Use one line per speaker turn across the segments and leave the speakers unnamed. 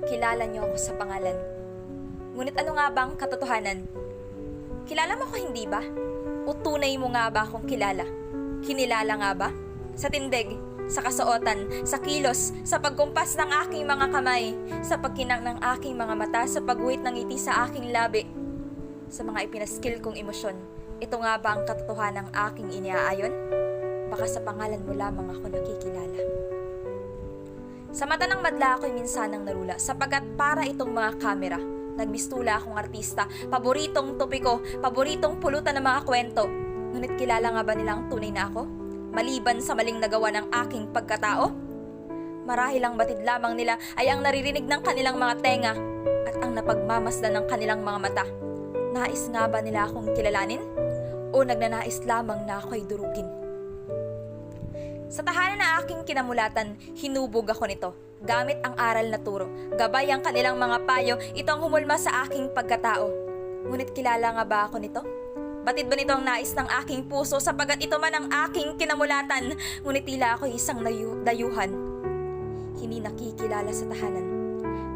Kilala niyo ako sa pangalan. Ngunit ano nga ba ang katotohanan? Kilala mo ko hindi ba? O tunay mo nga ba akong kilala? Kinilala nga ba? Sa tindig, sa kasuotan, sa kilos, sa pagkumpas ng aking mga kamay, sa pagkinang ng aking mga mata, sa pagguhit ng ngiti sa aking labi, sa mga ipinaskil kong emosyon. Ito nga ba ang katotohanan ng aking iniaayon? Baka sa pangalan mo lamang ako nakikilala. Sa mata ng madla ako'y minsanang narula sapagkat para itong mga kamera. Nagmistula akong artista, paboritong topiko, paboritong pulutan ng mga kwento. Ngunit kilala nga ba nila ang tunay na ako? Maliban sa maling nagawa ng aking pagkatao? Marahil ang batid lamang nila ay ang naririnig ng kanilang mga tenga at ang napagmamasdan ng kanilang mga mata. Nais nga ba nila akong kilalanin? O nagnanais lamang na ako'y durugin? Sa tahanan na aking kinamulatan, hinubog ako nito. Gamit ang aral na turo, gabay ang kanilang mga payo, ito ang humulma sa aking pagkatao. Ngunit kilala nga ba ako nito? Batid ba nito ang nais ng aking puso sapagat ito man ang aking kinamulatan? Ngunit tila ako'y isang dayuhan. Hindi nakikilala sa tahanan.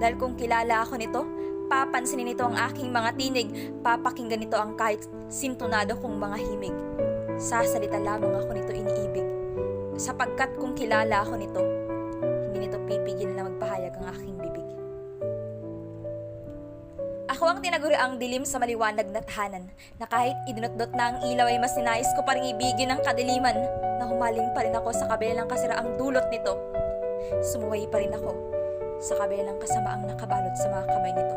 Dahil kung kilala ako nito, papansinin nito ang aking mga tinig, papakinggan nito ang kahit sintonado kong mga himig. Sasalita lamang ako nito iniibig. Sapagkat kung kilala ako nito, hindi nito pipigil na magpahayag ang aking bibig. Ako ang tinaguriang dilim sa maliwanag na tahanan, na kahit idinutdot na ang ilaw ay mas ninais ko pa rin ibigin ang kadiliman, na humaling pa rin ako sa kabila ng kasiraang dulot nito. Sumuway pa rin ako sa kabila ng kasamaang nakabalot sa mga kamay nito.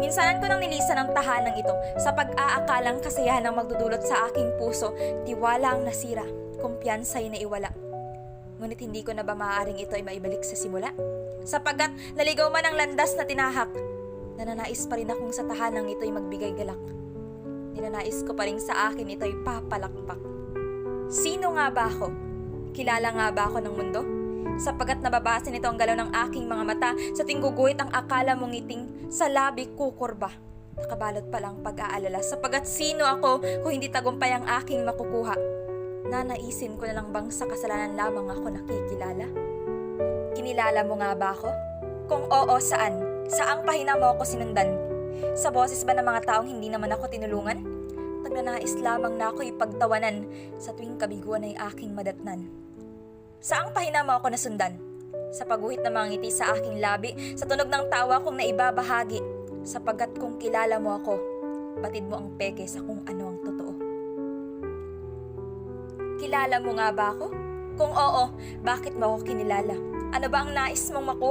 Minsanan ko nang nilisan ang tahanang ito sa pag-aakalang kasayahan ng magdudulot sa aking puso, tiwala ang nasira, kumpiyansa'y naiwala. Ngunit hindi ko na ba maaaring ito ay maibalik sa simula? Sapagkat naligaw man ang landas na tinahak, nananais pa rin akong sa tahanang ito ay magbigay galak. Ninanais ko pa rin sa akin ito ay papalakpak. Sino nga ba ako? Kilala nga ba ako ng mundo? Sapagkat nababasa nito ang galaw ng aking mga mata sa tingguguhit ang akala mong ngiting sa labi kukurba. Nakabalot pa lang pag-aalala sapagkat sino ako kung hindi tagumpay ang aking makukuha? Nanaisin ko na lang bang sa kasalanan lamang ako nakikilala? Kinilala mo nga ba ako? Kung oo, saan? Saang pahina mo ako sinundan? Sa boses ba ng mga taong hindi naman ako tinulungan? Nagnanais lamang na ako ipagtawanan sa tuwing kabiguan ay aking madatnan. Saang pahina mo ako nasundan? Sa pagguhit ng mga ngiti sa aking labi, sa tunog ng tawa kong naibabahagi, sapagkat kung kilala mo ako, batid mo ang peke sa kung ano ang totoo. Kilala mo nga ba ako? Kung oo, bakit mo ako kinilala? Ano ba ang nais mong makuha?